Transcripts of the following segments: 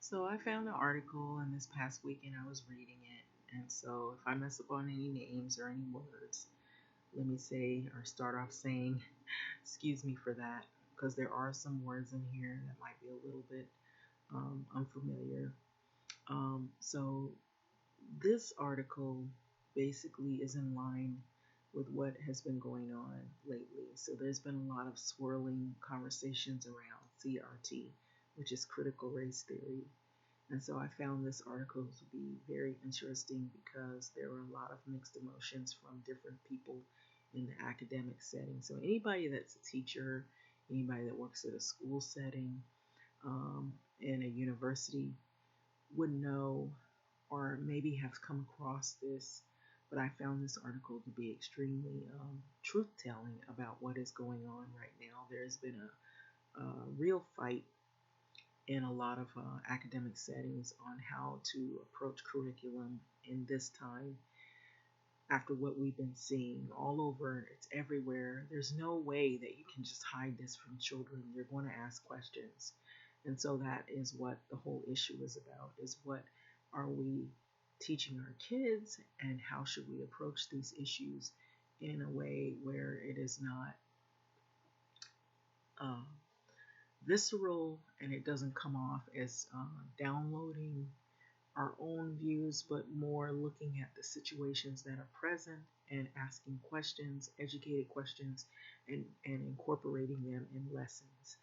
So I found an article in this past weekend. I was reading it, and so if I mess up on any names or any words, let me say or start off saying, excuse me for that, because there are some words in here that might be a little bit unfamiliar. So this article basically is in line with what has been going on lately. So there's been a lot of swirling conversations around CRT, which is critical race theory. And so I found this article to be very interesting because there were a lot of mixed emotions from different people in the academic setting. So anybody that's a teacher, anybody that works at a school setting, in a university would know or maybe have come across this. But I found this article to be extremely truth telling about what is going on right now. There's been a real fight in a lot of academic settings on how to approach curriculum in this time after what we've been seeing all over. It's everywhere. There's no way that you can just hide this from children. You're going to ask questions. And so that is what the whole issue is about, is what are we teaching our kids and how should we approach these issues in a way where it is not uh, visceral and it doesn't come off as downloading our own views, but more looking at the situations that are present and asking questions, educated questions, and incorporating them in lessons.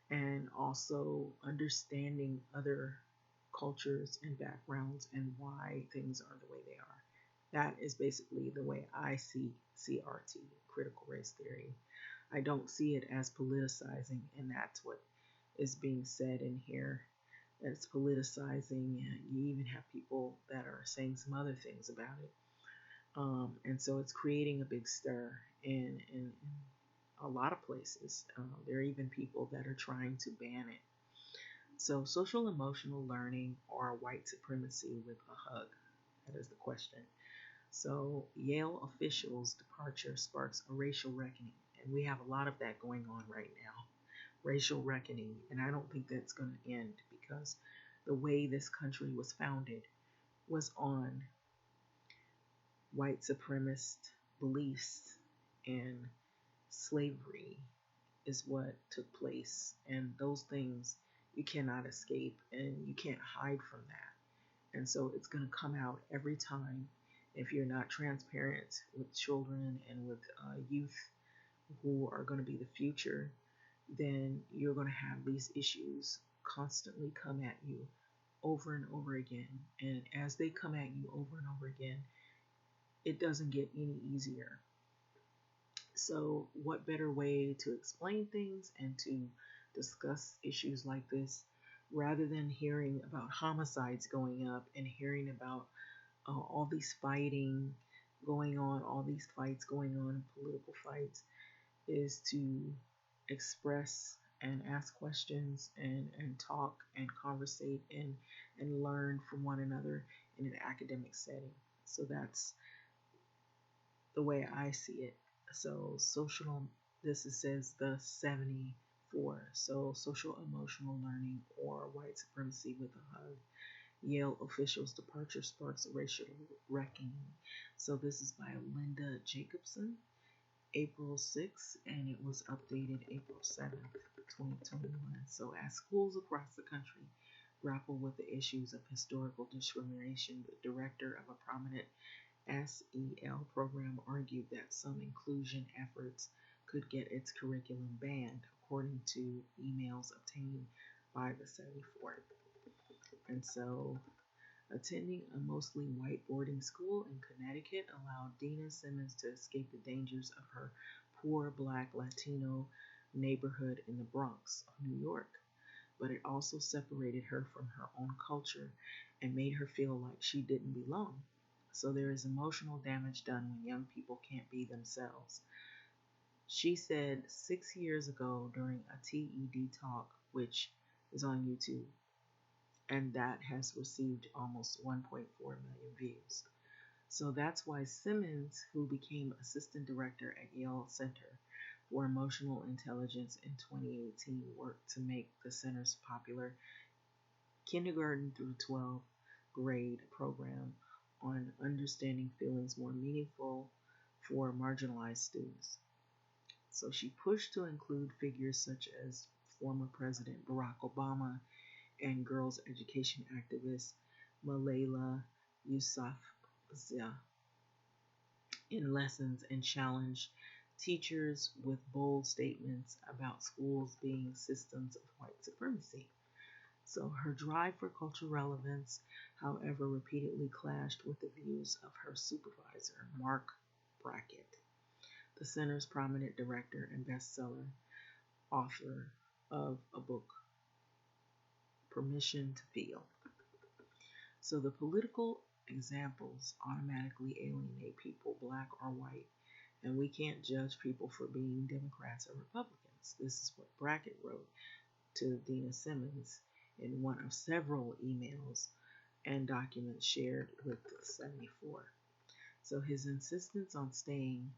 And also understanding other cultures and backgrounds and why things are the way they are. That is basically the way I see CRT, critical race theory. I don't see it as politicizing, and that's what is being said in here. It's politicizing, and you even have people that are saying some other things about it. And so it's creating a big stir in a lot of places. There are even people that are trying to ban it. So, social emotional learning or white supremacy with a hug? That is the question. So, Yale officials' departure sparks a racial reckoning. And we have a lot of that going on right now, racial reckoning. And I don't think that's going to end because the way this country was founded was on white supremacist beliefs, and slavery is what took place. And those things you cannot escape and you can't hide from that. And so it's going to come out every time if you're not transparent with children and with youth who are going to be the future. Then you're going to have these issues constantly come at you over and over again. And as they come at you over and over again, it doesn't get any easier. So, what better way to explain things and to discuss issues like this rather than hearing about homicides going up and hearing about all these fighting going on, all these fights going on, political fights, is to express and ask questions and talk and conversate and learn from one another in an academic setting. So that's the way I see it. So social, this says the 74. So social emotional learning or white supremacy with a hug. Yale officials' departure sparks a racial reckoning. So this is by Linda Jacobson, April 6th, and it was updated April 7th, 2021. So as schools across the country grapple with the issues of historical discrimination, the director of a prominent SEL program argued that some inclusion efforts could get its curriculum banned, according to emails obtained by the 74th. And so, attending a mostly white boarding school in Connecticut allowed Dina Simmons to escape the dangers of her poor Black Latino neighborhood in the Bronx of New York. But it also separated her from her own culture and made her feel like she didn't belong. So there is emotional damage done when young people can't be themselves. She said 6 years ago during a TED talk, which is on YouTube, and that has received almost 1.4 million views. So that's why Simmons, who became assistant director at Yale Center for Emotional Intelligence in 2018, worked to make the center's popular kindergarten through 12th grade program on understanding feelings more meaningful for marginalized students. So she pushed to include figures such as former President Barack Obama and girls' education activist Malala Yousafzai in lessons and challenged teachers with bold statements about schools being systems of white supremacy. So her drive for cultural relevance, however, repeatedly clashed with the views of her supervisor, Mark Brackett, the center's prominent director and bestseller author of a book, Permission to Feel. So the political examples automatically alienate people, black or white, and we can't judge people for being Democrats or Republicans. This is what Brackett wrote to Dina Simmons in one of several emails and documents shared with the 74. So his insistence on staying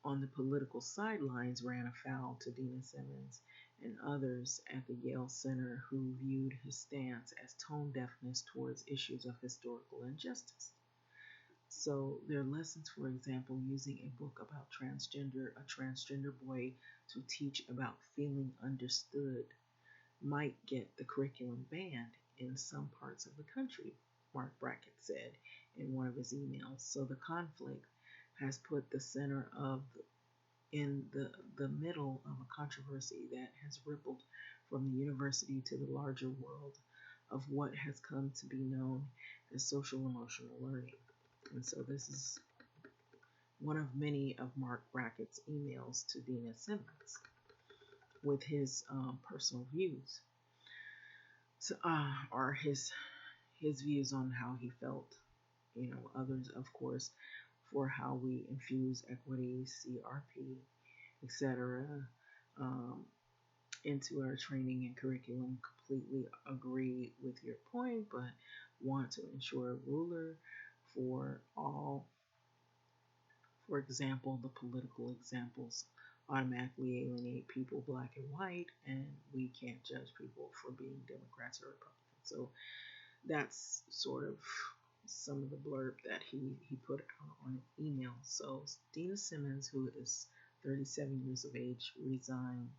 on the political sidelines ran afoul to Dina Simmons and others at the Yale Center who viewed his stance as tone deafness towards issues of historical injustice. So their lessons, for example, using a book about a transgender boy to teach about feeling understood might get the curriculum banned in some parts of the country, Mark Brackett said in one of his emails. So the conflict has put the center of in the middle of a controversy that has rippled from the university to the larger world of what has come to be known as social emotional learning. And so this is one of many of Mark Brackett's emails to Dina Simmons with his personal views, so, or his views on how he felt. Others, of course, for how we infuse equity, CRP, etc., um, into our training and curriculum. Completely agree with your point, but want to ensure a ruler for all. For example, the political examples automatically alienate people black and white, and we can't judge people for being Democrats or Republicans. So that's sort of some of the blurb that he put out on email. So Dina Simmons, who is 37 years of age, resigned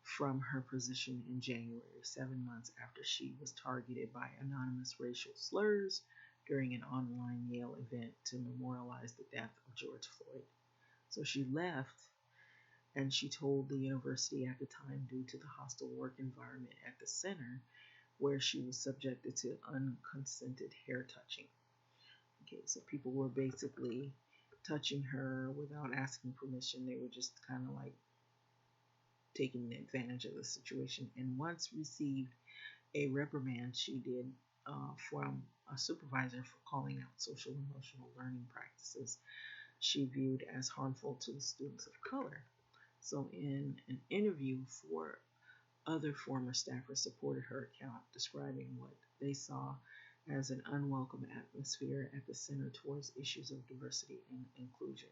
from her position in January, 7 months after she was targeted by anonymous racial slurs during an online Yale event to memorialize the death of George Floyd. So she left, and she told the university at the time, due to the hostile work environment at the center, where she was subjected to unconsented hair touching. Okay, so people were basically touching her without asking permission. They were just kind of like taking advantage of the situation, and once received a reprimand she did from a supervisor for calling out social emotional learning practices she viewed as harmful to the students of color. So in an interview, for other former staffers supported her account, describing what they saw as an unwelcome atmosphere at the center towards issues of diversity and inclusion.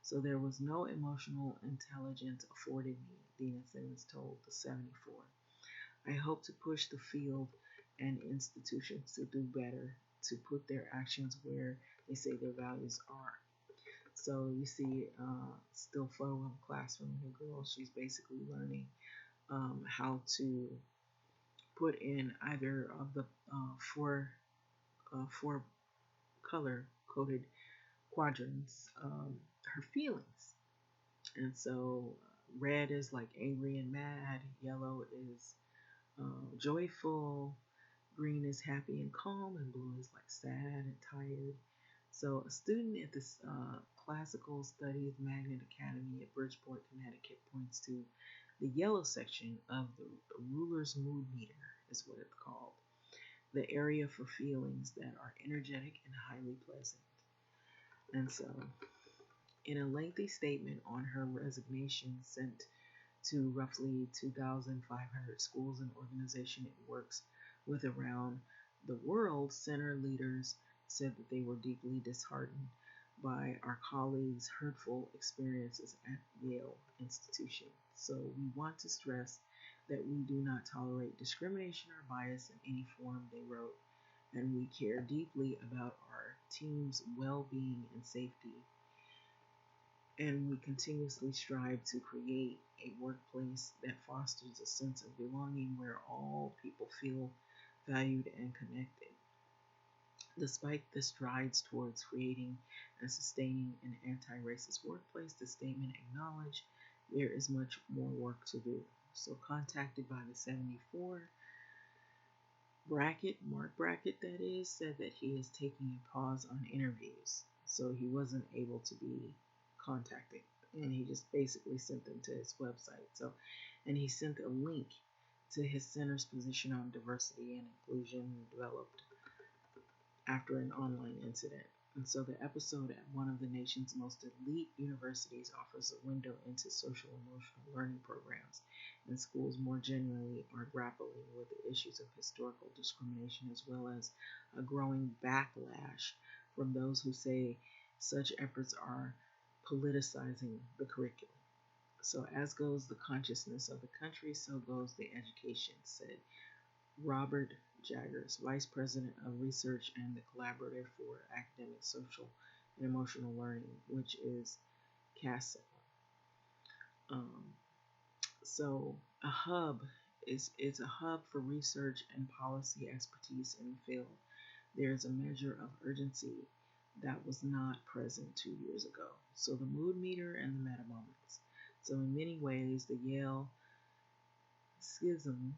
So there was no emotional intelligence afforded me, Dina Simmons told the 74. I hope to push the field and institutions to do better, to put their actions where they say their values are. So you see, still photo of a classroom, the girl, she's basically learning how to put in either of the four color coded quadrants, her feelings. And so red is like angry and mad, yellow is joyful, green is happy and calm, and blue is like sad and tired. So a student at this Classical Studies Magnet Academy at Bridgeport, Connecticut points to the yellow section of the ruler's mood meter, is what it's called, the area for feelings that are energetic and highly pleasant. And so, in a lengthy statement on her resignation sent to roughly 2,500 schools and organizations it works with around the world, center leaders said that they were deeply disheartened by our colleagues' hurtful experiences at Yale institution. So we want to stress that we do not tolerate discrimination or bias in any form, they wrote, and we care deeply about our team's well-being and safety, and we continuously strive to create a workplace that fosters a sense of belonging where all people feel valued and connected. Despite the strides towards creating and sustaining an anti-racist workplace, the statement acknowledged there is much more work to do. So, contacted by the 74 Mark Brackett, that is, said that he is taking a pause on interviews. So he wasn't able to be contacted. And he just basically sent them to his website. So, and he sent a link to his center's position on diversity and inclusion developed after an online incident. And so the episode at one of the nation's most elite universities offers a window into social emotional learning programs, and schools more generally are grappling with the issues of historical discrimination as well as a growing backlash from those who say such efforts are politicizing the curriculum. So as goes the consciousness of the country, so goes the education, said Robert Jaggers, Vice President of Research and the Collaborative for Academic, Social, and Emotional Learning, which is CASA. Um, so a hub is a hub for research and policy expertise in the field. There's a measure of urgency that was not present 2 years ago. So the mood meter and the meta moments. So in many ways, the Yale schism,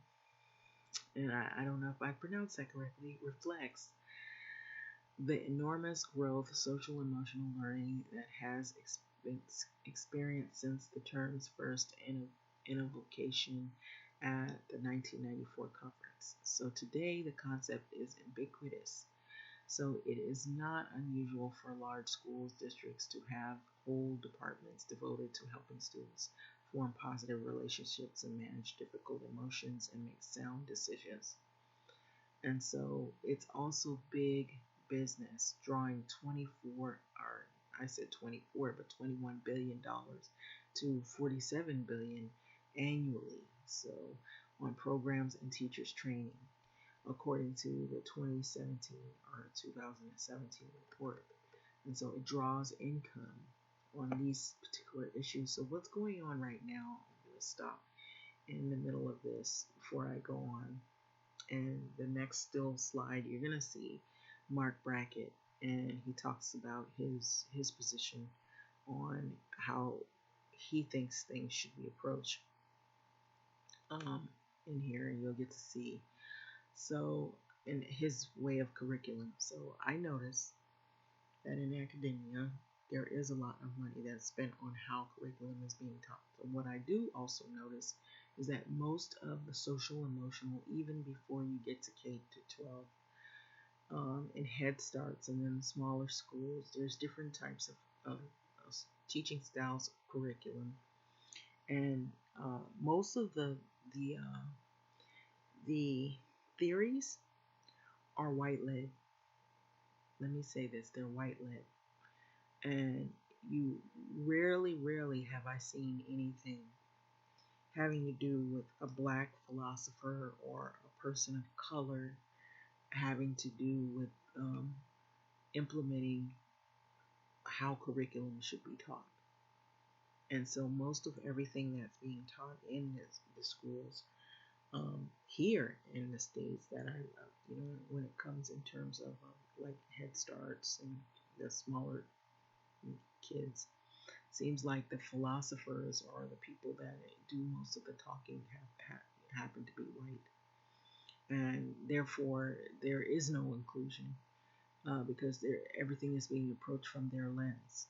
and I don't know if I pronounced that correctly, reflects the enormous growth of social emotional learning that has been experienced since the term's first invocation at the 1994 conference. So today the concept is ubiquitous. So it is not unusual for large schools districts to have whole departments devoted to helping students form positive relationships and manage difficult emotions and make sound decisions. And so it's also big business, drawing 24, or I said 24, but $21 billion to $47 billion annually. So on programs and teachers training, according to the 2017 or 2017 report. And so it draws income on these particular issues. So what's going on right now, I'm going to stop in the middle of this before I go on. And the next still slide, you're going to see Mark Brackett, and he talks about his position on how he thinks things should be approached in here, and you'll get to see. So, in his way of curriculum. So, I notice that in academia, there is a lot of money that's spent on how curriculum is being taught. So what I do also notice is that most of the social emotional, even before you get to K to 12, in Head Starts and then smaller schools, there's different types of teaching styles of curriculum, and most of the theories are white led. Let me say this: they're white led. And you rarely have I seen anything having to do with a black philosopher or a person of color having to do with implementing how curriculum should be taught. And so most of everything that's being taught in the schools here in the states that I love, when it comes in terms of like Head Starts and the smaller kids, seems like the philosophers or the people that do most of the talking happen to be white, and therefore there is no inclusion because everything is being approached from their lens,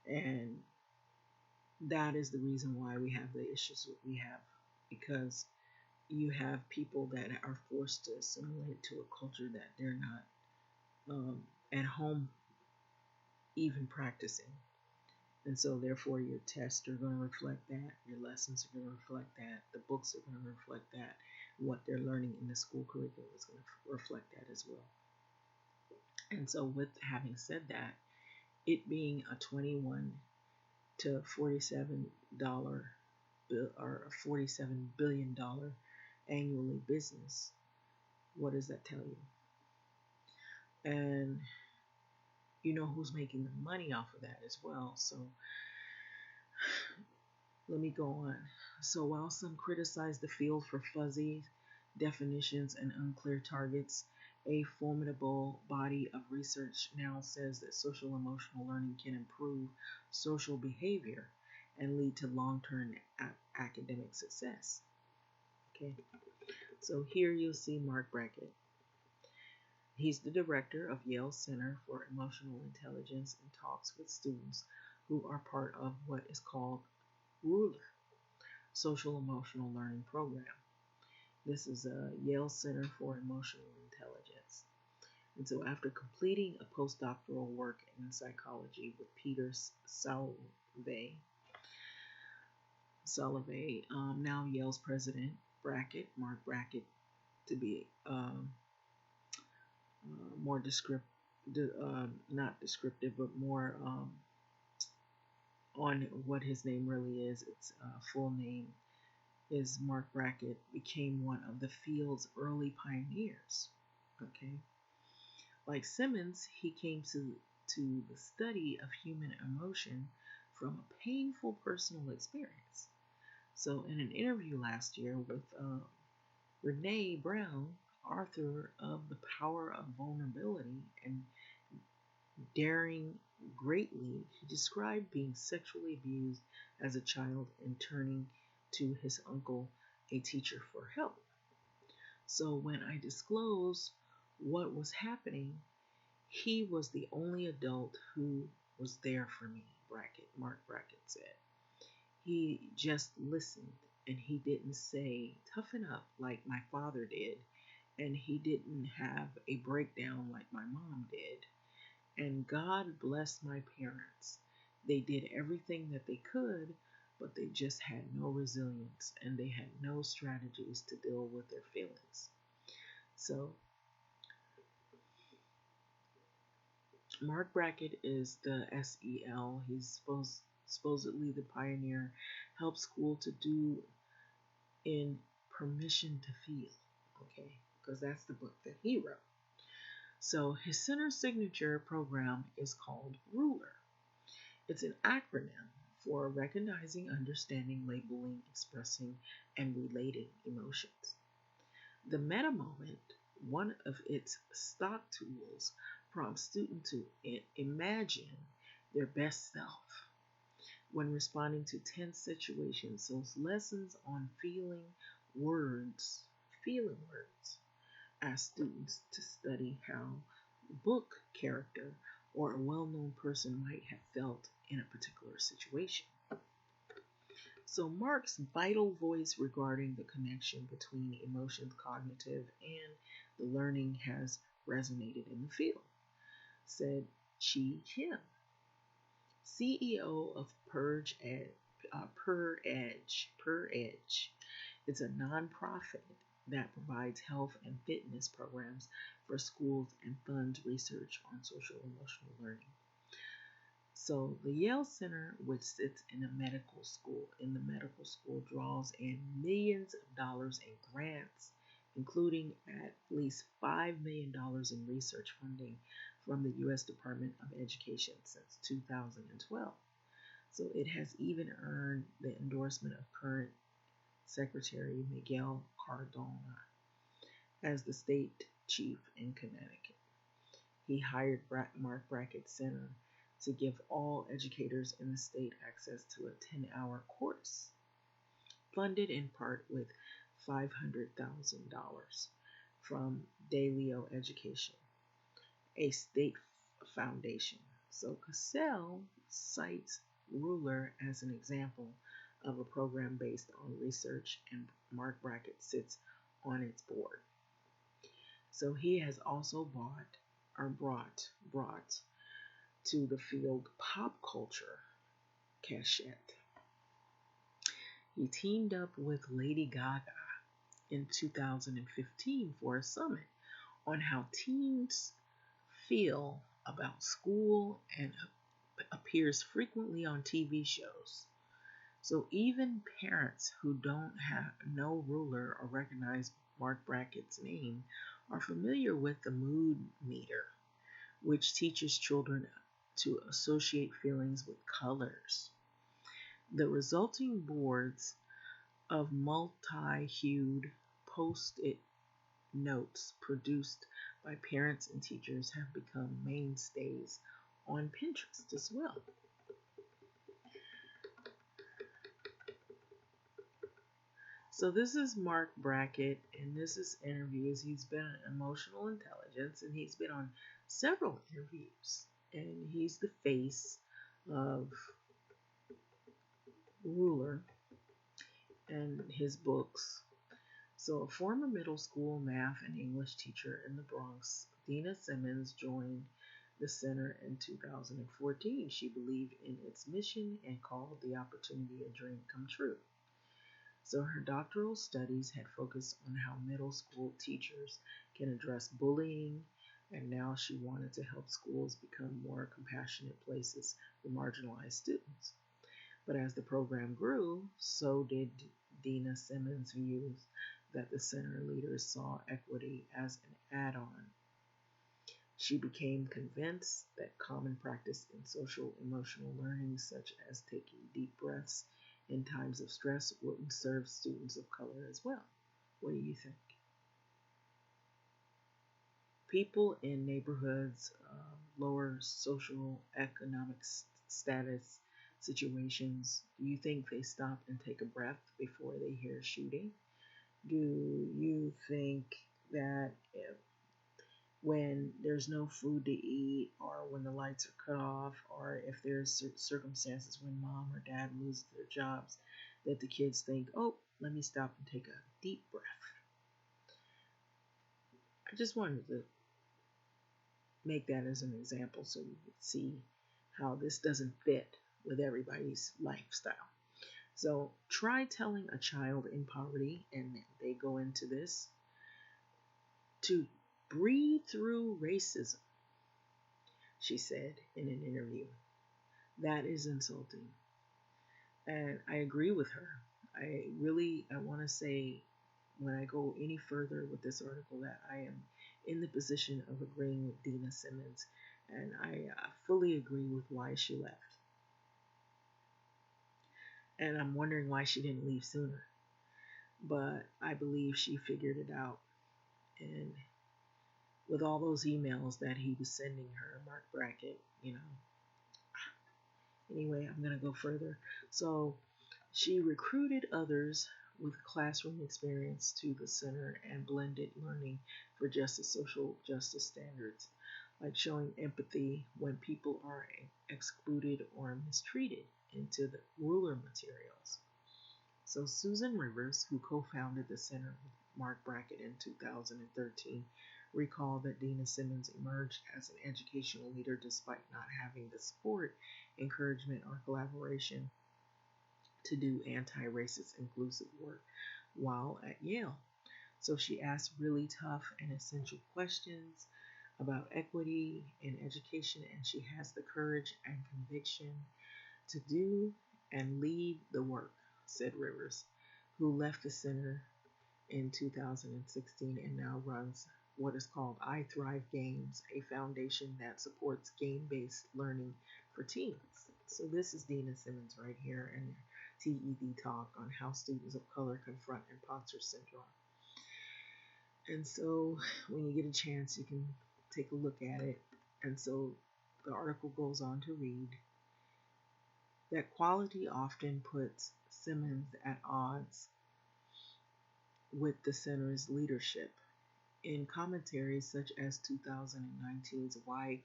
and that is the reason why we have the issues that we have, because you have people that are forced to assimilate to a culture that they're not at home even practicing. And so, therefore, your tests are going to reflect that, your lessons are going to reflect that, the books are going to reflect that, what they're learning in the school curriculum is going to reflect that as well. And so, with having said that, it being a $21 to $47 or a $47 billion annually business. What does that tell you? And you know who's making the money off of that as well. So let me go on. So while some criticize the field for fuzzy definitions and unclear targets, a formidable body of research now says that social emotional learning can improve social behavior and lead to long-term academic success. Okay, so here you'll see Mark Brackett. He's the director of Yale Center for Emotional Intelligence and talks with students who are part of what is called Ruler, Social Emotional Learning Program. This is a Yale Center for Emotional Intelligence. And so after completing a postdoctoral work in psychology with Peter Salovey, now Yale's president, Mark Brackett, to be more descriptive, not descriptive, but more on what his name really is. Its full name is Mark Brackett, became one of the field's early pioneers. Okay, like Simmons, he came to the study of human emotion from a painful personal experience. So, in an interview last year with Renee Brown, author of The Power of Vulnerability and Daring Greatly, he described being sexually abused as a child and turning to his uncle, a teacher, for help. So when I disclosed what was happening, he was the only adult who was there for me, Mark Brackett said. He just listened, and he didn't say, toughen up like my father did, and he didn't have a breakdown like my mom did. And God bless my parents. They did everything that they could, but they just had no resilience and they had no strategies to deal with their feelings. So, Mark Brackett is the SEL. He's supposedly the pioneer, helped school to do in Permission to Feel, okay, because that's the book that he wrote. So his center signature program is called Ruler. It's an acronym for recognizing, understanding, labeling, expressing, and relating emotions. The meta moment, one of its stock tools, prompts students to imagine their best self when responding to tense situations. So lessons on feeling words, ask students to study how a book character or a well-known person might have felt in a particular situation. So Mark's vital voice regarding the connection between emotions, cognitive, and the learning has resonated in the field, said Chi Kim, CEO of Per Edge. It's a nonprofit that provides health and fitness programs for schools and funds research on social emotional learning. So the Yale Center, which sits in the medical school, draws in millions of dollars in grants, including at least $5 million in research funding from the U.S. Department of Education since 2012. So it has even earned the endorsement of current Secretary Miguel Cardona as the state chief in Connecticut. He hired Mark Brackett Center to give all educators in the state access to a 10-hour course, funded in part with $500,000 from Dalio Education, a state foundation. So Cassell cites Ruler as an example of a program based on research, and Mark Brackett sits on its board. So he has also brought to the field pop culture cachet. He teamed up with Lady Gaga in 2015 for a summit on how teens feel about school and appears frequently on TV shows. So even parents who don't have no ruler or recognize Mark Brackett's name are familiar with the mood meter, which teaches children to associate feelings with colors. The resulting boards of multi-hued post-it notes produced by parents and teachers have become mainstays on Pinterest as well. So this is Mark Brackett, and this is interviews. He's been on emotional intelligence, and he's been on several interviews, and he's the face of Ruler and his books. So a former middle school math and English teacher in the Bronx, Dina Simmons, joined the center in 2014. She believed in its mission and called the opportunity a dream come true. So her doctoral studies had focused on how middle school teachers can address bullying, and now she wanted to help schools become more compassionate places for marginalized students. But as the program grew, so did Dina Simmons' views that the center leaders saw equity as an add-on. She became convinced that common practice in social emotional learning, such as taking deep breaths in times of stress, wouldn't serve students of color as well. What do you think? People in neighborhoods, lower social economic status situations, do you think they stop and take a breath before they hear shooting? Do you think that if, when there's no food to eat, or when the lights are cut off, or if there's circumstances when mom or dad lose their jobs, that the kids think, oh, let me stop and take a deep breath? I just wanted to make that as an example so you could see how this doesn't fit with everybody's lifestyle. So try telling a child in poverty, and they go into this, to breathe through racism, she said in an interview. That is insulting. And I agree with her. I want to say, when I go any further with this article, that I am in the position of agreeing with Dina Simmons, and I fully agree with why she left. And I'm wondering why she didn't leave sooner. But I believe she figured it out. And with all those emails that he was sending her, Mark Brackett, Anyway, I'm going to go further. So she recruited others with classroom experience to the center and blended learning for justice, social justice standards, like showing empathy when people are excluded or mistreated, into the ruler materials. So Susan Rivers, who co-founded the center with Mark Brackett in 2013, recalled that Dina Simmons emerged as an educational leader despite not having the support, encouragement, or collaboration to do anti-racist inclusive work while at Yale. So she asked really tough and essential questions about equity in education, and she has the courage and conviction to do and lead the work, said Rivers, who left the center in 2016 and now runs what is called I Thrive Games, a foundation that supports game-based learning for teens. So this is Dina Simmons right here in TED Talk on how students of color confront imposter syndrome. And so when you get a chance, you can take a look at it. And so the article goes on to read that quality often puts Simmons at odds with the center's leadership. In commentaries such as 2019's Why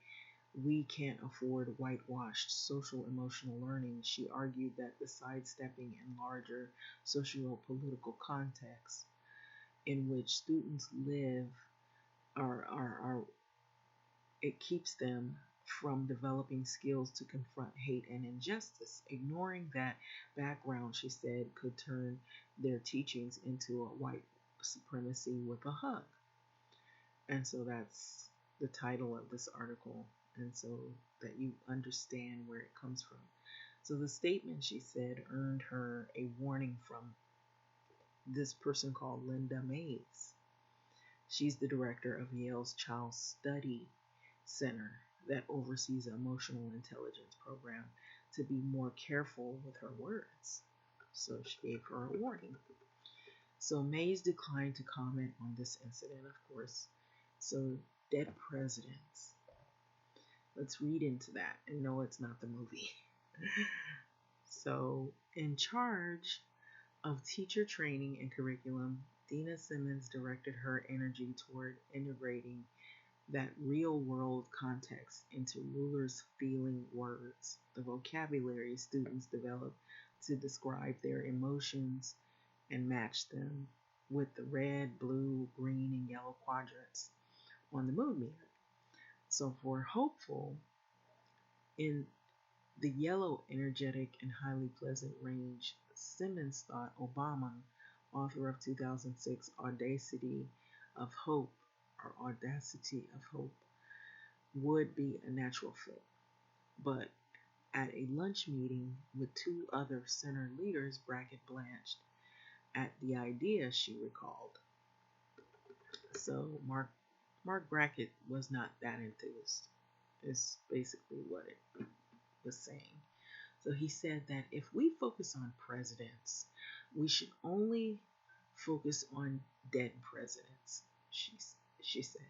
We Can't Afford Whitewashed Social Emotional Learning, she argued that the sidestepping in larger socio-political contexts in which students live are it keeps them from developing skills to confront hate and injustice. Ignoring that background, she said, could turn their teachings into a white supremacy with a hug. And so that's the title of this article, and so that you understand where it comes from. So the statement, she said, earned her a warning from this person called Linda Mays. She's the director of Yale's Child Study Center that oversees the emotional intelligence program, to be more careful with her words. So she gave her a warning. So Mays declined to comment on this incident, of course. So, dead presidents. Let's read into that. And no, it's not the movie. So, in charge of teacher training and curriculum, Dina Simmons directed her energy toward integrating that real world context into rulers' feeling words, the vocabulary students develop to describe their emotions and match them with the red, blue, green, and yellow quadrants on the mood meter. So for hopeful, in the yellow, energetic, and highly pleasant range, Simmons thought Obama, author of 2006 Audacity of Hope, would be a natural fit. But at a lunch meeting with two other center leaders, Brackett blanched at the idea, she recalled. So Mark Brackett was not that enthused, is basically what it was saying. So he said that if we focus on presidents, we should only focus on dead presidents, she said.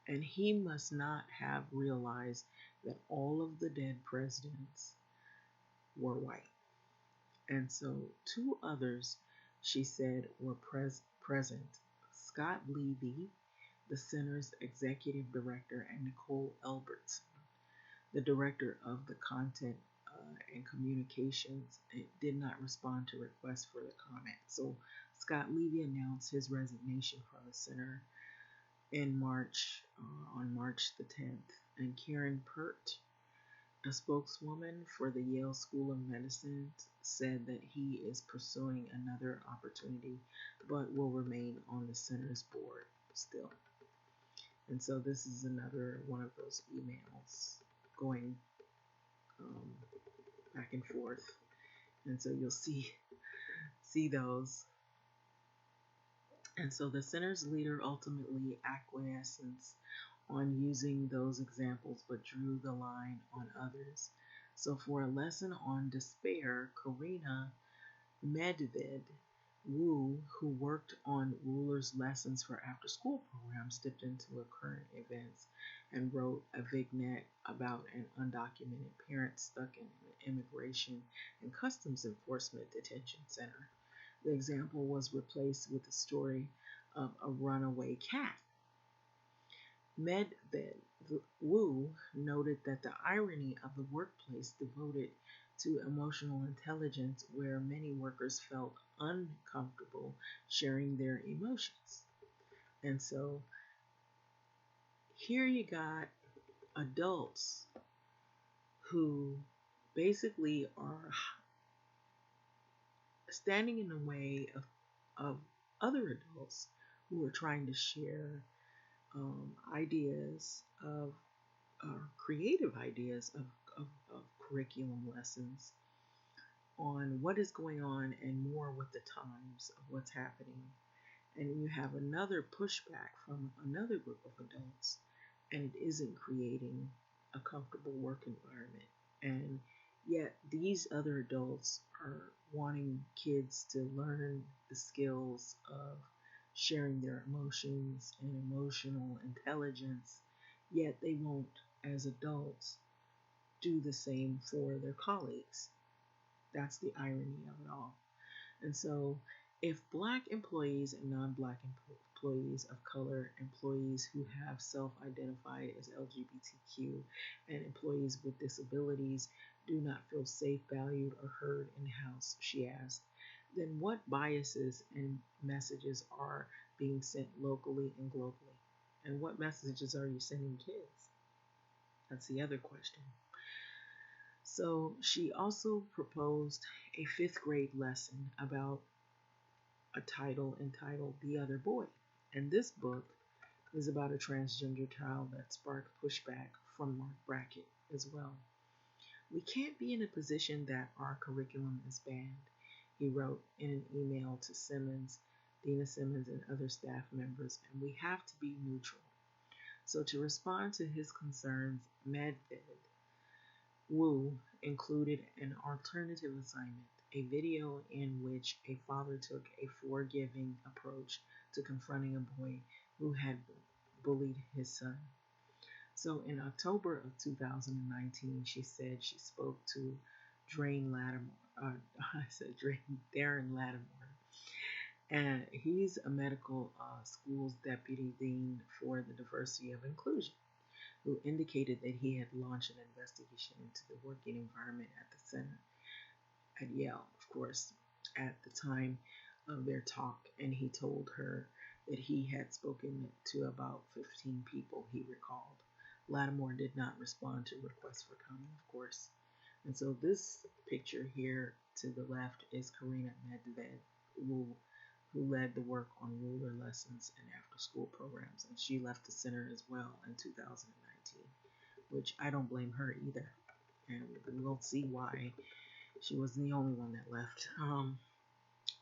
And he must not have realized that all of the dead presidents were white. And so two others, she said, were present. Scott Levy, the center's executive director, and Nicole Albertson, the director of the content and communications, did not respond to requests for the comment. So Scott Levy announced his resignation from the center in March, on March the 10th. And Karen Pert, a spokeswoman for the Yale School of Medicine, said that he is pursuing another opportunity but will remain on the center's board still. And so this is another one of those emails going back and forth. And so you'll see those. And so the center's leader ultimately acquiesced on using those examples, but drew the line on others. So for a lesson on despair, Karina Medved Wu, who worked on rulers' lessons for after-school programs, dipped into current events and wrote a vignette about an undocumented parent stuck in an immigration and customs enforcement detention center. The example was replaced with the story of a runaway cat. Medved Wu noted that the irony of the workplace devoted to emotional intelligence, where many workers felt uncomfortable sharing their emotions. And so here you got adults who basically are standing in the way of other adults who are trying to share ideas of creative ideas of curriculum lessons on what is going on and more with the times of what's happening. And you have another pushback from another group of adults, and it isn't creating a comfortable work environment. And yet these other adults are wanting kids to learn the skills of sharing their emotions and emotional intelligence, yet they won't, as adults, do the same for their colleagues. That's the irony of it all. And so, if Black employees and non-Black employees of color, employees who have self-identified as LGBTQ, and employees with disabilities do not feel safe, valued, or heard in-house, she asked, then what biases and messages are being sent locally and globally? And what messages are you sending kids? That's the other question. So she also proposed a fifth grade lesson about a title entitled The Other Boy. And this book is about a transgender child that sparked pushback from Mark Brackett as well. We can't be in a position that our curriculum is banned, he wrote in an email to Simmons, Dina Simmons, and other staff members, and we have to be neutral. So, to respond to his concerns, Medved Wu included an alternative assignment, a video in which a father took a forgiving approach to confronting a boy who had bullied his son. So in October of 2019, she said she spoke to Drain Lattimore. Darren Lattimore, and he's a medical schools deputy dean for the diversity of inclusion, who indicated that he had launched an investigation into the working environment at the center at Yale, of course, at the time of their talk, and he told her that he had spoken to about 15 people, he recalled. Lattimore did not respond to requests for comment, of course. And so this picture here to the left is Karina Medved, who led the work on ruler lessons and after school programs. And she left the center as well in 2019, which I don't blame her either. And we'll see why. She wasn't the only one that left.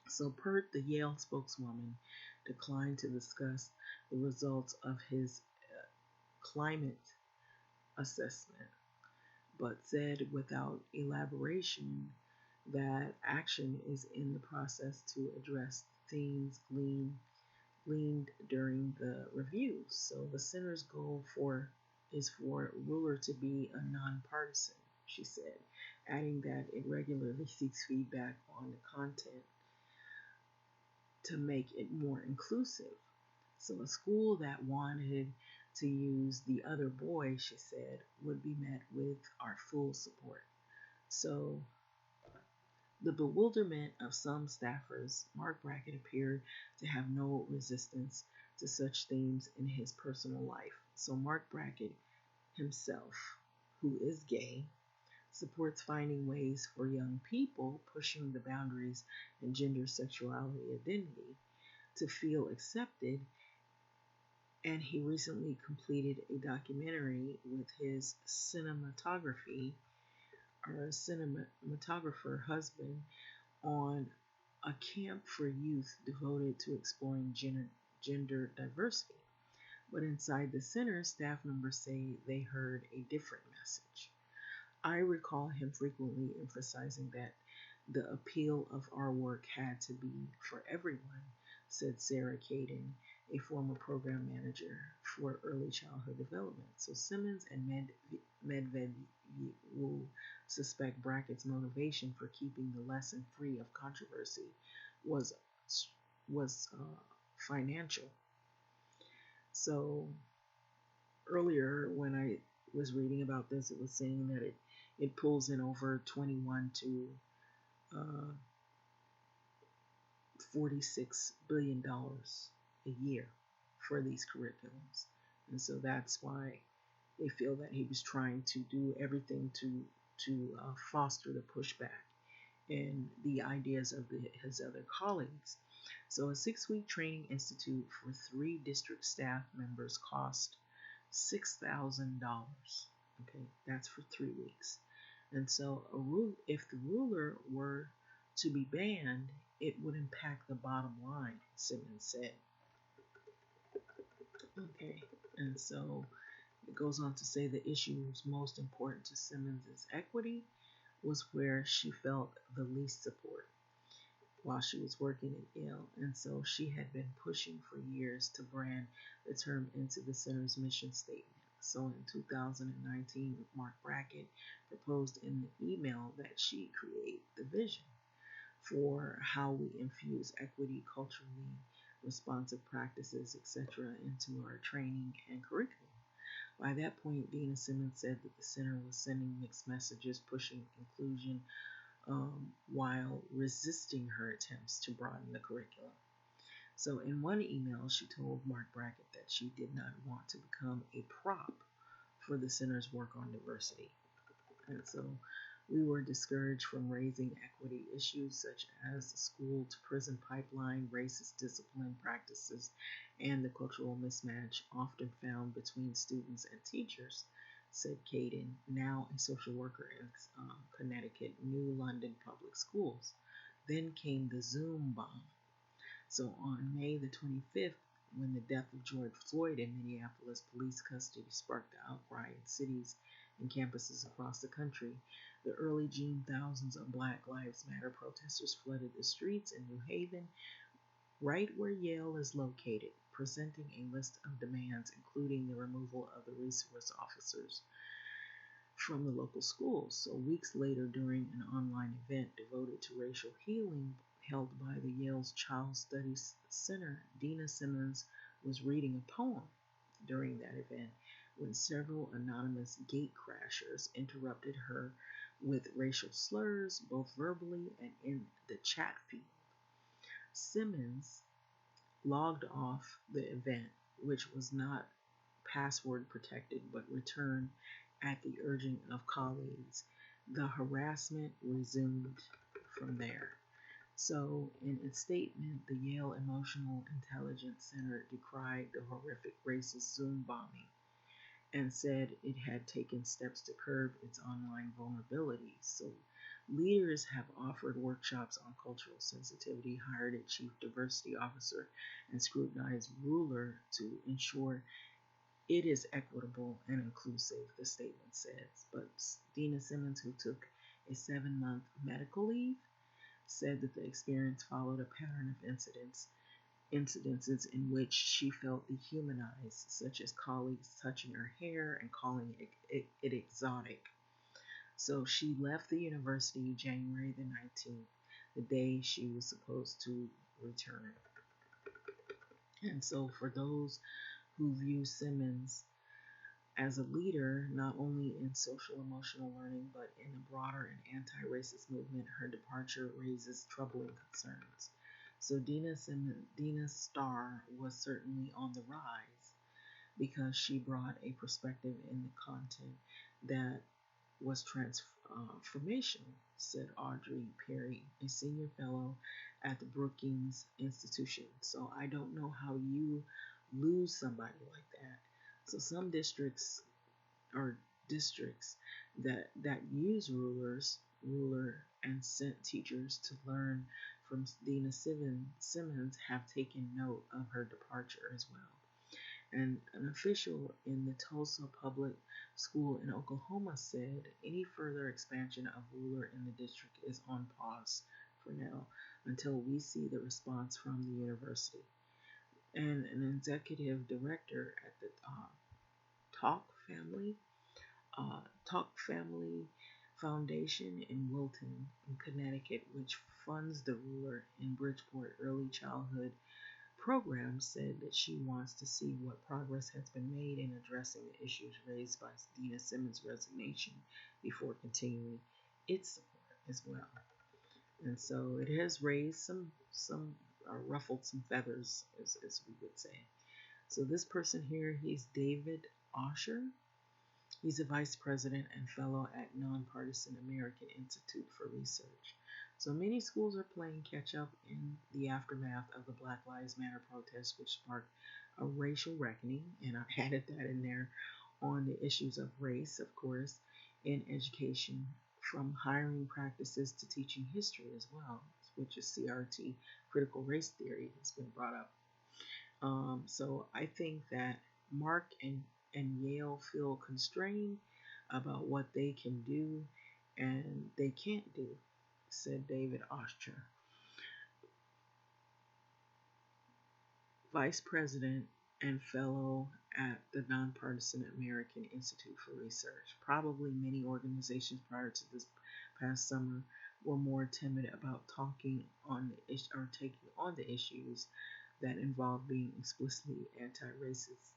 So Pert, the Yale spokeswoman, declined to discuss the results of his climate assessment, but said without elaboration that action is in the process to address themes gleaned during the reviews. So the center's goal is for ruler to be a nonpartisan, she said, adding that it regularly seeks feedback on the content to make it more inclusive. So a school that wanted to use the other boy, she said, would be met with our full support. So the bewilderment of some staffers, Mark Brackett appeared to have no resistance to such themes in his personal life. So Mark Brackett himself, who is gay, supports finding ways for young people pushing the boundaries in gender, sexuality, identity to feel accepted. And he recently completed a documentary with his cinematographer husband on a camp for youth devoted to exploring gender diversity. But inside the center, staff members say they heard a different message. I recall him frequently emphasizing that the appeal of our work had to be for everyone, said Sarah Kadden, a former program manager for early childhood development. So Simmons and Medved will suspect Brackett's motivation for keeping the lesson free of controversy was financial. So earlier when I was reading about this, it was saying that it pulls in over 21 to $46 billion a year for these curriculums. And so that's why they feel that he was trying to do everything to foster the pushback and the ideas of his other colleagues. So a 6-week training institute for 3 district staff members cost $6,000. Okay, that's for 3 weeks. And so if the ruler were to be banned, it would impact the bottom line, Simmons said. Okay, and so it goes on to say the issues most important to Simmons' equity was where she felt the least support while she was working at Yale, and so she had been pushing for years to brand the term into the center's mission statement. So in 2019, Mark Brackett proposed in the email that she create the vision for how we infuse equity, culturally responsive practices, etc., into our training and curriculum. By that point, Dina Simmons said that the center was sending mixed messages, pushing inclusion while resisting her attempts to broaden the curriculum. So in one email, she told Mark Brackett that she did not want to become a prop for the center's work on diversity. And so we were discouraged from raising equity issues such as the school to prison pipeline, racist discipline practices, and the cultural mismatch often found between students and teachers, said Kadden, now a social worker in Connecticut, New London Public Schools. Then came the Zoom bomb. So on May the 25th, when the death of George Floyd in Minneapolis police custody sparked the outcry in cities and campuses across the country, the early June thousands of Black Lives Matter protesters flooded the streets in New Haven, right where Yale is located, presenting a list of demands, including the removal of the resource officers from the local schools. So, weeks later, during an online event devoted to racial healing held by the Yale's Child Studies Center, Dina Simmons was reading a poem during that event when several anonymous gate crashers interrupted her with racial slurs, both verbally and in the chat feed. Simmons logged off the event, which was not password protected but returned at the urging of colleagues. The harassment resumed from there. So, in its statement, the Yale Emotional Intelligence Center decried the horrific racist Zoom bombing and said it had taken steps to curb its online vulnerabilities. So, leaders have offered workshops on cultural sensitivity, hired a chief diversity officer, and scrutinized ruler to ensure it is equitable and inclusive, the statement says. But Dina Simmons, who took a 7-month medical leave, said that the experience followed a pattern of incidences in which she felt dehumanized, such as colleagues touching her hair and calling it exotic. So she left the university January the 19th, the day she was supposed to return. And so for those who view Simmons as a leader, not only in social emotional learning, but in the broader and anti-racist movement, her departure raises troubling concerns. So Dina's star was certainly on the rise because she brought a perspective in the content that was transformational, said Audrey Perry, a senior fellow at the Brookings Institution. So I don't know how you lose somebody like that. So some districts that use ruler and sent teachers to learn from Dina Simmons have taken note of her departure as well. And an official in the Tulsa Public School in Oklahoma said any further expansion of ruler in the district is on pause for now until we see the response from the university. And an executive director at the Talk Family Talk Family Foundation in Wilton, in Connecticut, which funds the ruler in Bridgeport early childhood program, said that she wants to see what progress has been made in addressing the issues raised by Dina Simmons' resignation before continuing its support as well. And so it has raised some ruffled some feathers, as we would say. So this person here, he's David Osher. He's a vice president and fellow at Nonpartisan American Institute for Research. So many schools are playing catch up in the aftermath of the Black Lives Matter protests, which sparked a racial reckoning, and I added that in there on the issues of race, of course, in education, from hiring practices to teaching history as well, which is CRT, critical race theory, has been brought up. So I think that Mark and Yale feel constrained about what they can do and they can't do, said David Osher, vice president and fellow at the Nonpartisan American Institute for Research. Probably many organizations prior to this past summer were more timid about talking on the or taking on the issues that involve being explicitly anti-racist.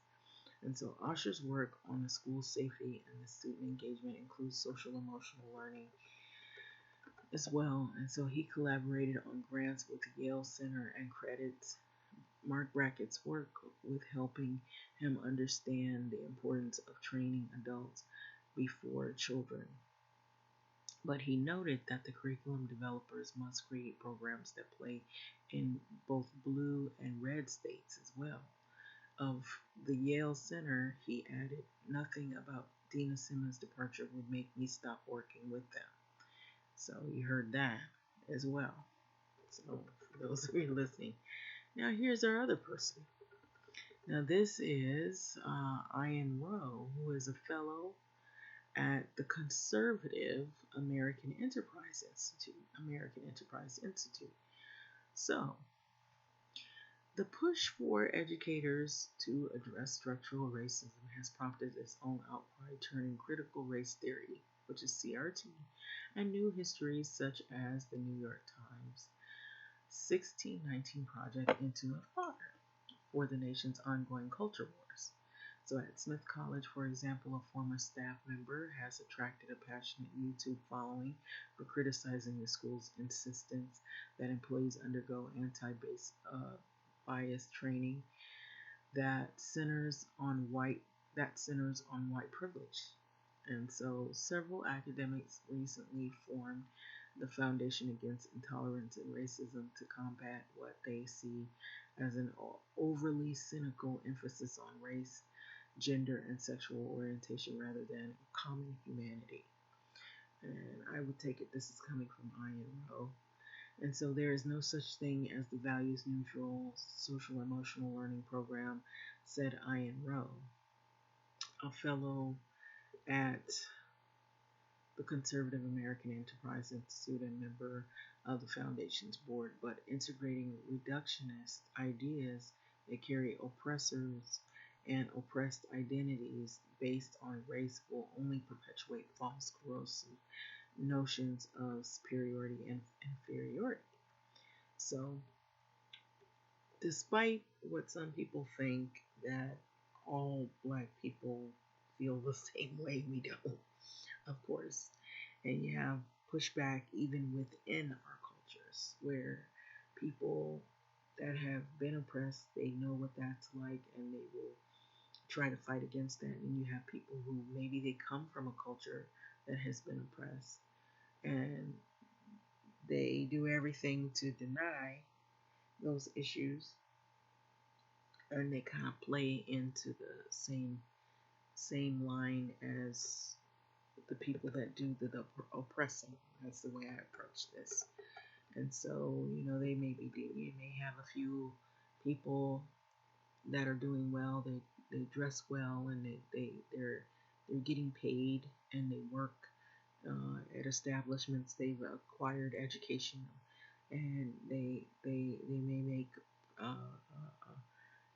And so Osher's work on the school safety and the student engagement includes social emotional learning as well. And so he collaborated on grants with the Yale Center and credits Mark Brackett's work with helping him understand the importance of training adults before children. But he noted that the curriculum developers must create programs that play in both blue and red states as well. Of the Yale Center, he added nothing about Dina Simmons' departure would make me stop working with them. So you heard that as well. So for those of you listening, now here's our other person. Now this is Ian Rowe, who is a fellow at the conservative American Enterprise Institute. American Enterprise Institute. So the push for educators to address structural racism has prompted its own outcry, turning critical race theory, which is CRT, and new histories such as the New York Times 1619 Project into a fodder for the nation's ongoing culture wars. So at Smith College, for example, a former staff member has attracted a passionate YouTube following for criticizing the school's insistence that employees undergo bias training that centers on white privilege. And so several academics recently formed the Foundation Against Intolerance and Racism to combat what they see as an overly cynical emphasis on race, gender, and sexual orientation rather than common humanity. And I would take it this is coming from Ian Rowe. And so there is no such thing as the values neutral social emotional learning program, said Ian Rowe, a fellow at the Conservative American Enterprise Institute and member of the Foundation's board, but integrating reductionist ideas that carry oppressors and oppressed identities based on race will only perpetuate false, corrosive notions of superiority and inferiority. So, despite what some people think that all black people feel the same way, we don't, of course. And you have pushback even within our cultures where people that have been oppressed, they know what that's like and they will try to fight against that. And you have people who maybe they come from a culture that has been oppressed and they do everything to deny those issues and they kind of play into the same line as the people that do the oppressing. That's the way I approach this. And so, they you may have a few people that are doing well. They dress well and they're getting paid and they work at establishments. They've acquired education and they may make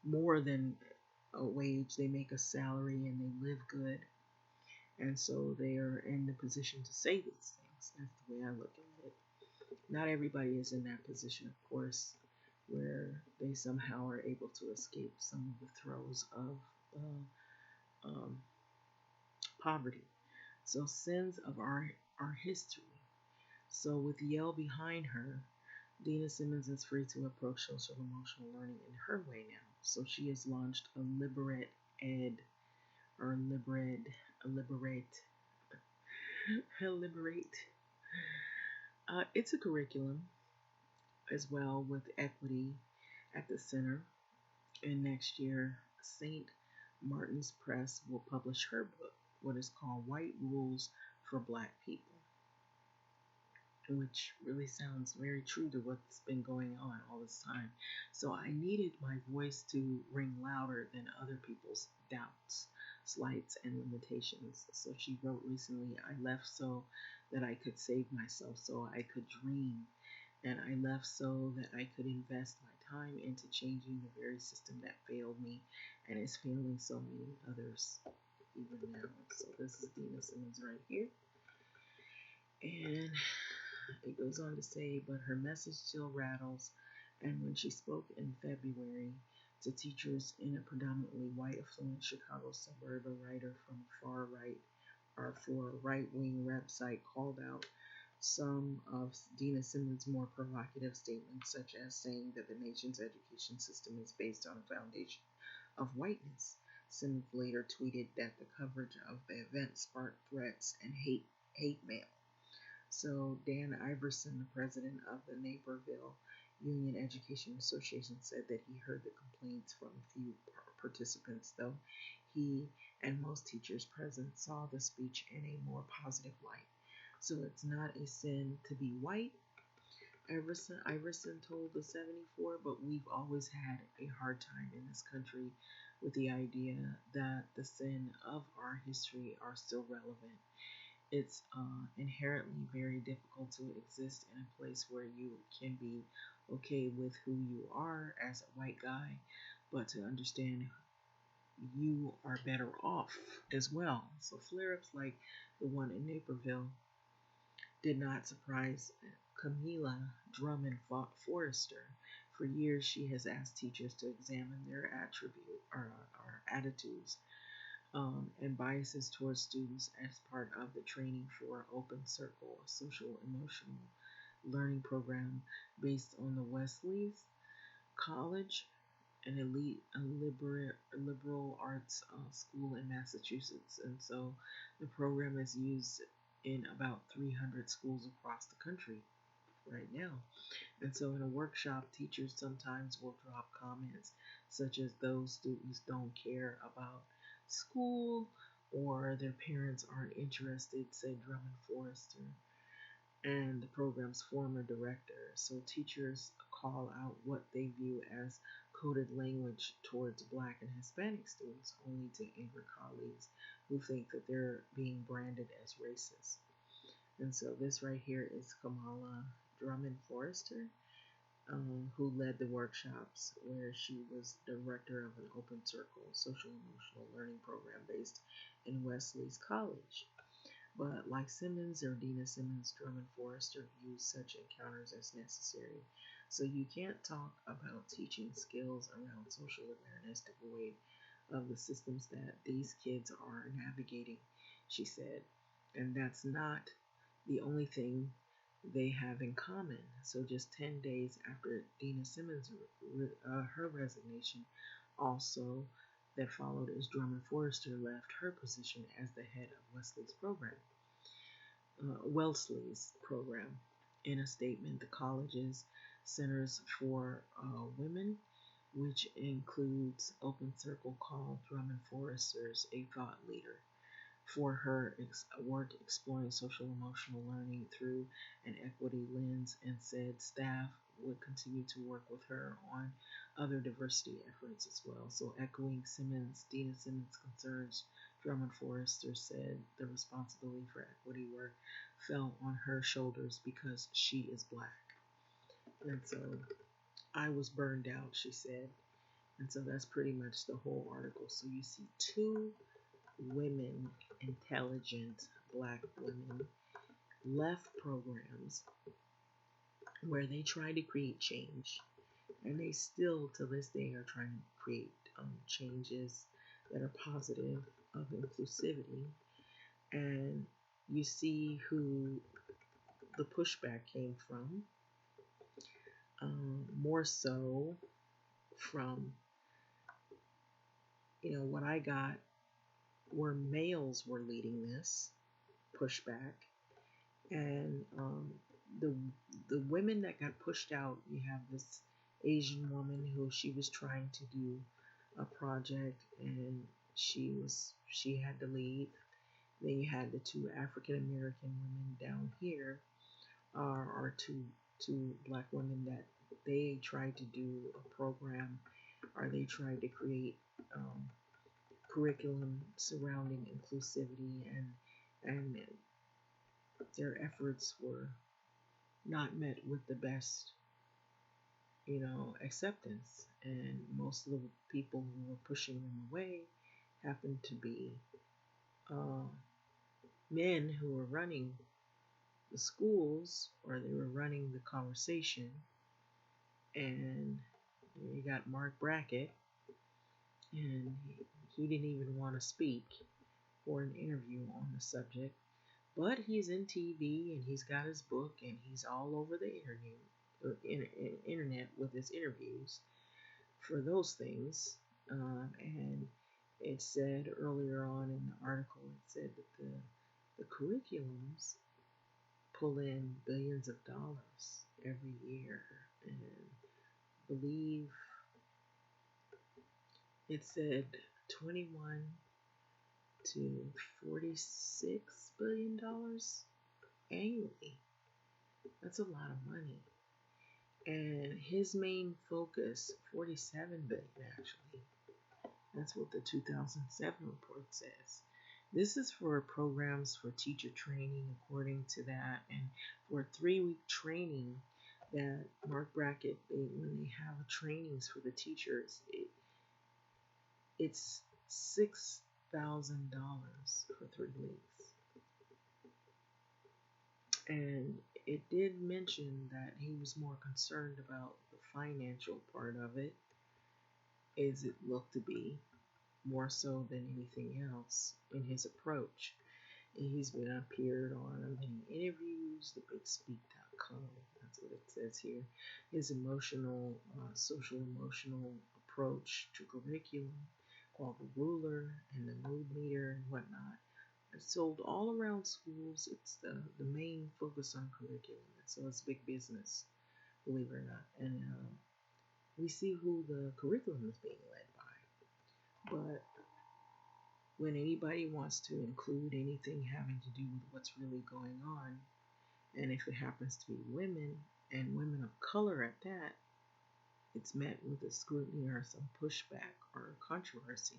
more than a wage. They make a salary and they live good. And so they are in the position to say these things. That's the way I look at it. Not everybody is in that position, of course, where they somehow are able to escape some of the throes of poverty. So sins of our history. So with Yale behind her, Dina Simmons is free to approach social emotional learning in her way now. So she has launched a Liberate Ed or Liberate Liberate. It's a curriculum as well with equity at the center. And next year, St. Martin's Press will publish her book, what is called White Rules for Black People, which really sounds very true to what's been going on all this time. So I needed my voice to ring louder than other people's doubts, slights, and limitations. So she wrote recently, I left so that I could save myself, so I could dream. And I left so that I could invest my time into changing the very system that failed me and is failing so many others even now. So this is Dina Simmons right here. And it goes on to say, but her message still rattles. And when she spoke in February to teachers in a predominantly white affluent Chicago suburb, a writer from far right or for a right-wing website called out some of Dina Simmons' more provocative statements, such as saying that the nation's education system is based on a foundation of whiteness. Simmons later tweeted that the coverage of the event sparked threats and hate mail. So Dan Iverson, the president of the Naperville Union Education Association, said that he heard the complaints from a few participants, though he and most teachers present saw the speech in a more positive light. So it's not a sin to be white, Iverson told the 74, but we've always had a hard time in this country with the idea that the sin of our history are still relevant. It's inherently very difficult to exist in a place where you can be okay with who you are as a white guy, but to understand you are better off as well. So flare ups like the one in Naperville did not surprise Camilla Drummond Forrester. For years, she has asked teachers to examine their or attitudes and biases towards students as part of the training for Open Circle, a social emotional learning program based on the Wesley's College, an liberal arts school in Massachusetts. And so the program is used in about 300 schools across the country right now. And so in a workshop, teachers sometimes will drop comments such as those students don't care about school or their parents aren't interested, said Drummond Forrester and the program's former director. So teachers call out what they view as coded language towards Black and Hispanic students, only to anger colleagues who think that they're being branded as racist. And so this right here is Kamala Drummond Forrester, who led the workshops where she was director of an Open Circle social emotional learning program based in Wesley's College. But like Simmons or Dina Simmons, Drummond Forrester views such encounters as necessary. So you can't talk about teaching skills around social awareness devoid of the systems that these kids are navigating, she said. And that's not the only thing they have in common. So just 10 days after Dina Simmons' her resignation, also that followed as Drummond Forrester left her position as the head of Wellesley's program. In a statement, the college's Centers for Women, which includes Open Circle, called Drummond Forrester's a thought leader for her work exploring social emotional learning through an equity lens, and said staff would continue to work with her on other diversity efforts as well. So echoing Dina Simmons' concerns, Drummond Forrester said the responsibility for equity work fell on her shoulders because she is Black. And so I was burned out, she said. And so that's pretty much the whole article. So you see two women, intelligent Black women, left programs where they try to create change, and they still to this day are trying to create changes that are positive of inclusivity. And you see who the pushback came from, more so from, what I got were males were leading this pushback. And the the women that got pushed out, you have this Asian woman who she was trying to do a project, and she had to leave. Then you had the two African American women down here, are two Black women that they tried to do a program, or they tried to create curriculum surrounding inclusivity, and their efforts were not met with the best, acceptance. And most of the people who were pushing them away happened to be uh, men who were running the schools, or they were running the conversation. And you got Mark Brackett, and he didn't even want to speak for an interview on the subject. But he's in TV, and he's got his book, and he's all over the internet with his interviews for those things. And it said earlier on in the article, it said that the curriculums pull in billions of dollars every year. And I believe it said 21 to $46 billion annually. That's a lot of money. And his main focus, 47 billion actually. That's what the 2007 report says. This is for programs for teacher training, according to that, and for a 3-week training that Mark Brackett, when they have trainings for the teachers, it's $6,000 for 3 weeks. And it did mention that he was more concerned about the financial part of it, as it looked to be, more so than anything else in his approach. And he's been appeared on many interviews, thebigspeak.com, that's what it says here. His social emotional approach to curriculum, called the ruler and the mood meter and whatnot. It's sold all around schools. It's the main focus on curriculum. And so it's big business, believe it or not. And we see who the curriculum is being led by. But when anybody wants to include anything having to do with what's really going on, and if it happens to be women, and women of color at that, it's met with a scrutiny or some pushback or controversy.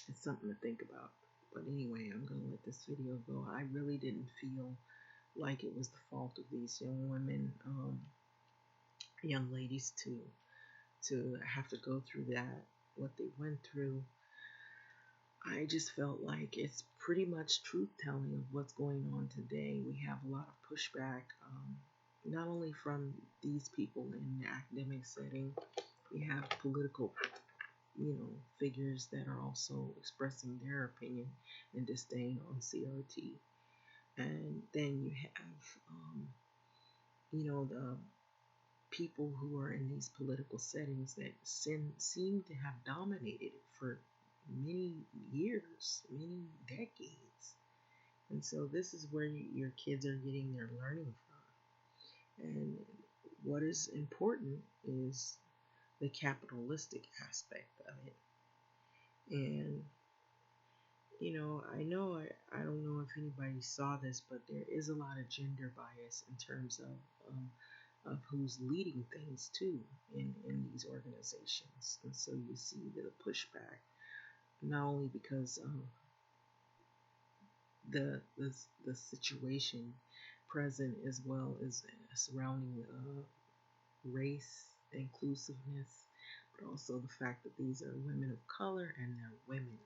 It's something to think about. But anyway, I'm going to let this video go. I really didn't feel like it was the fault of these young women, young ladies, to have to go through that, what they went through. I just felt like it's pretty much truth telling of what's going on today. We have a lot of pushback, not only from these people in the academic setting, we have political, figures that are also expressing their opinion and disdain on CRT. And then you have, the people who are in these political settings that seem to have dominated it for many years, many decades. And so this is where your kids are getting their learning from. And what is important is the capitalistic aspect of it. And I don't know if anybody saw this, but there is a lot of gender bias in terms of who's leading things too in these organizations. And so you see the pushback, not only because of the situation present, as well as surrounding race inclusiveness, but also the fact that these are women of color and they're women.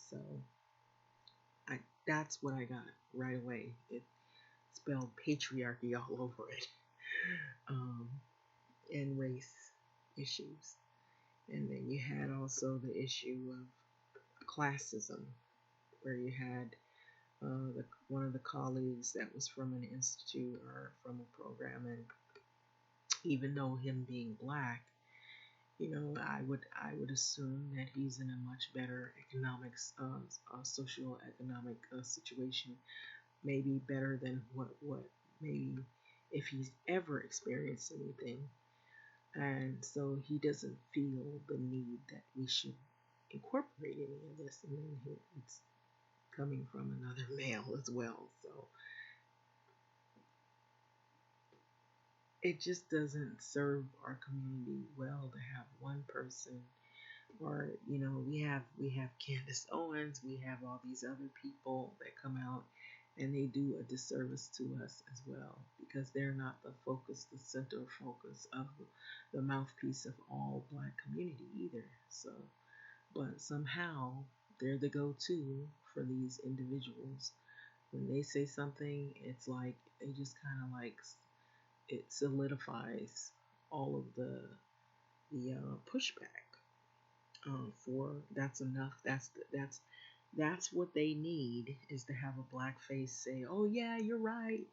So that's what I got right away. It spelled patriarchy all over it, and race issues. And then you had also the issue of classism, where you had one of the colleagues that was from an institute or from a program, and even though him being black, I would assume that he's in a much better economics, social economic situation, maybe better than what maybe if he's ever experienced anything. And so he doesn't feel the need that we should incorporate any of this. And then it's coming from another male as well. So it just doesn't serve our community well to have one person, or we have Candace Owens, we have all these other people that come out, and they do a disservice to us as well, because they're not the focus, the center focus of the mouthpiece of all Black community either. So, but somehow they're the go-to for these individuals. When they say something, it's like they just kind of like, it solidifies all of the pushback. For that's enough. That's what they need, is to have a black face say, "Oh yeah, you're right.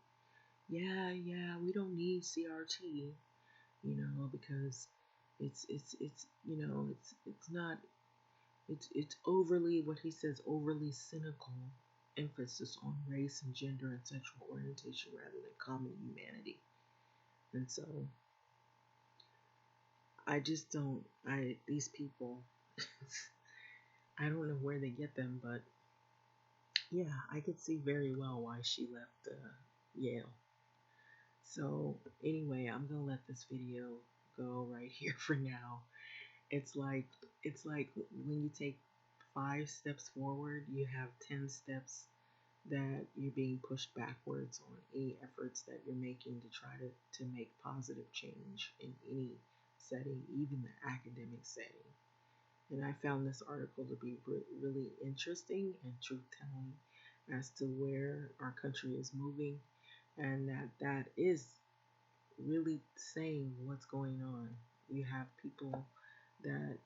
Yeah, we don't need CRT." Because it's not, it's overly, what he says, overly cynical emphasis on race and gender and sexual orientation rather than common humanity. And so I just don't, these people, I don't know where they get them, but yeah, I could see very well why she left Yale. So anyway, I'm gonna let this video go right here for now. It's like it's like when you take 5 steps forward, you have 10 steps that you're being pushed backwards on any efforts that you're making to try to make positive change in any setting, even the academic setting. And I found this article to be really interesting and truth telling as to where our country is moving, and that is really saying what's going on. You have people that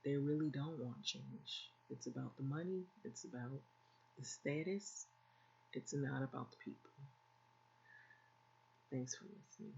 they really don't want change. It's about the money, it's about the status, it's not about the people. Thanks for listening.